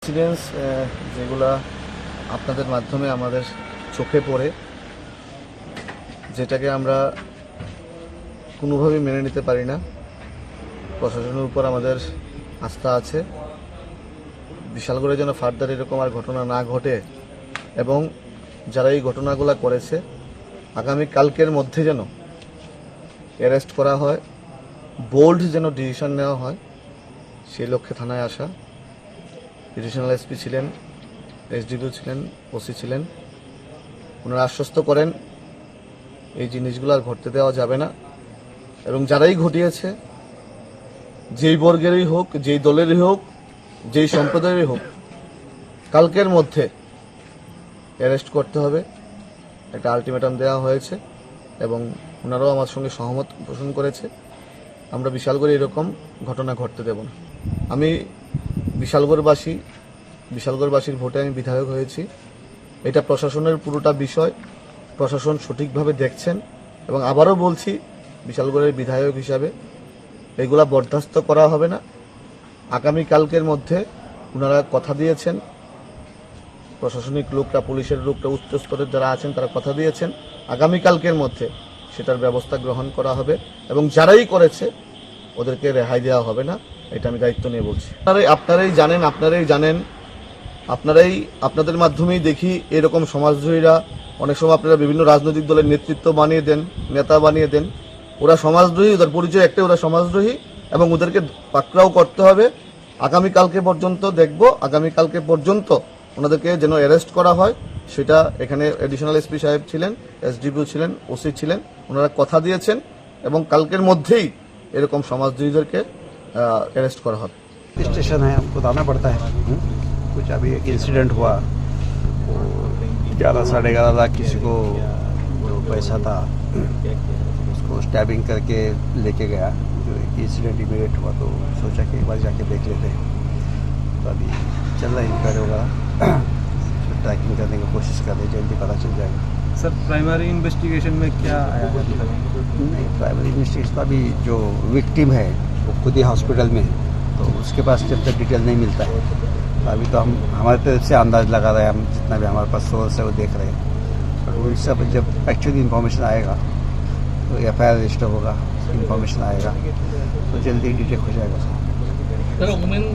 Incidents যেগুলা আপনাদের মাধ্যমে আমাদের চোখে পড়ে, যেটাকে আমরা কোনোভাবেই মেনে নিতে পারি না। প্রশাসনের উপর আমাদের আস্থা আছে, বিশালগড়ে যেন ফার্দার এরকম আর ঘটনা না ঘটে এবং যারা এই ঘটনাগুলো করেছে আগামী কালকের মধ্যে যেন অ্যারেস্ট করা হয়, বোল্ড যেন ডিসিশন নেওয়া হয়, সেই লক্ষ্যে থানায় আসা। এডিশনাল এসপি ছিলেন, এসডিপিও ছিলেন, ওসি ছিলেন। ওনারা আশ্বস্ত করেন এই জিনিসগুলো আর ঘটতে দেওয়া যাবে না এবং যারাই ঘটিয়েছে, যেই বর্গেরই হোক, যেই দলেরই হোক, যেই সম্প্রদায়েরই হোক, কালকের মধ্যে অ্যারেস্ট করতে হবে, একটা আলটিমেটাম দেওয়া হয়েছে এবং ওনারাও আমার সঙ্গে সহমত পোষণ করেছে। আমরা বিশালগড়ে এরকম ঘটনা ঘটতে দেব না। আমি বিশালগড়বাসীর ভোটে আমি বিধায়ক হয়েছি। এটা প্রশাসনের পুরোটা বিষয়, প্রশাসন সঠিকভাবে দেখছেন এবং আবারও বলছি, বিশালগড়ের বিধায়ক হিসাবে এগুলা বরদাস্ত করা হবে না। আগামীকালকের মধ্যে ওনারা কথা দিয়েছেন, প্রশাসনিক লোকরা, পুলিশের লোকরা, উচ্চ স্তরের যারা আছেন তারা কথা দিয়েছেন, আগামীকালকের মধ্যে সেটার ব্যবস্থা গ্রহণ করা হবে এবং যারাই করেছে ওদেরকে রেহাই দেওয়া হবে না। এটা আমি দায়িত্ব নিয়ে বলছি। আপনারাই জানেন, আপনাদের মাধ্যমেই দেখি এরকম সমাজদ্রোহীরা অনেক সময় আপনারা বিভিন্ন রাজনৈতিক দলের নেতৃত্ব বানিয়ে দেন, নেতা বানিয়ে দেন। ওরা সমাজদ্রোহী, ওদের পরিচয় একটাই, ওরা সমাজদ্রোহী এবং ওদেরকে পাকড়াও করতে হবে। আগামীকালকে পর্যন্ত ওনাদেরকে যেন অ্যারেস্ট করা হয়, সেটা এখানে এডিশনাল এসপি সাহেব ছিলেন, এসডিপিও ছিলেন, ওসি ছিলেন, ওনারা কথা দিয়েছেন এবং কালকের মধ্যেই এরকম সমাজদ্রোহীদেরকে अरेस्ट करा হবে। स्टेशन है, हमको आना पड़ता है। कुछ अभी एक इंसिडेंट हुआ, वो 11-11.5 लाख किसी को जो पैसा था उसको स्टैबिंग करके लेके गया। जो एक इंसिडेंट इमीडिएट हुआ तो सोचा कि एक बार जाके देख लेते हैं। तो अभी चल रहा है इंक्वायरी वगैरह, ट्रैकिंग करने की कोशिश कर रहे हैं, जल्दी पता चल जाएगा। सर प्राइमरी इन्वेस्टिगेशन में क्या आया है? नहीं, प्राइमरी इन्वेस्टिगेशन तो अभी जो विक्टिम है वो खुद ही हॉस्पिटल में है, तो उसके पास जब तक डिटेल नहीं मिलता है तो अभी तो हम हमारे तरफ से अंदाज लगा रहे हैं। हम जितना भी हमारे पास सोर्स है वो देख रहे हैं, और वो सब जब एक्चुअली इन्फॉर्मेशन आएगा तो FIR रजिस्टर होगा, इन्फॉर्मेशन आएगा तो जल्दी डिटेक्ट हो जाएगा। सर वुमेन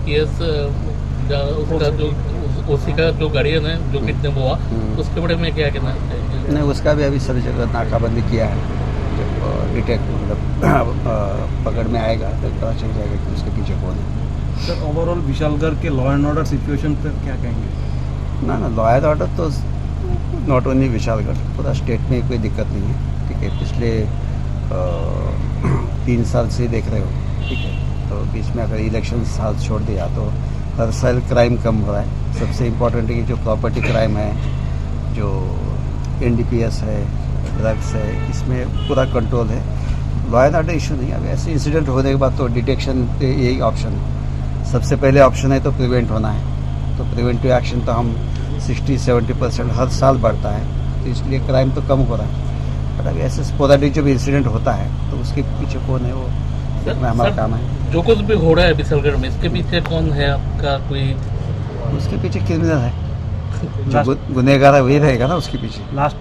केस उसका जो ओसी का जो गार्डियन है जो किडनैप हुआ, उसके बारे में क्या कहना चाहिए? नहीं, उसका भी अभी सभी जगह नाकाबंदी किया है। जब डिटेक्ट मतलब पकड़ में आएगा तो पता चल जाएगा कि उसके पीछे कौन है। सर ओवरऑल विशालगढ़ के लॉ एंड ऑर्डर सिचुएशन पर क्या कहेंगे? ना लॉ एंड ऑर्डर तो नॉट ओनली विशालगढ़, पूरा स्टेट में कोई दिक्कत नहीं है। ठीक है, पिछले 3 साल से देख रहे हो, ठीक है, तो बीच में अगर इलेक्शन साल छोड़ दिया तो हर साल क्राइम कम हो रहा है। सबसे इम्पोर्टेंट है कि जो प्रॉपर्टी क्राइम है, जो NDPS है, ड्रग्स है, इसमें पूरा कंट्रोल है। लॉ एंड ऑर्डर इशू नहीं। अब ऐसे इंसिडेंट होने के बाद तो डिटेक्शन यही ऑप्शन है। सबसे पहले ऑप्शन है तो प्रिवेंट होना है, तो प्रिवेंटिव एक्शन तो हम 60-70% हर साल बढ़ता है, तो इसलिए क्राइम तो कम हो रहा है। बट अभी ऐसे स्पोराडिक जब इंसिडेंट होता है तो उसके पीछे कौन है वो देखना हमारा काम है। जो कुछ भी हो रहा है विशालगढ़ में, इसके पीछे कौन है आपका कोई? उसके पीछे क्रिमिनल है, जो गुनहगार है वही रहेगा ना उसके पीछे। लास्ट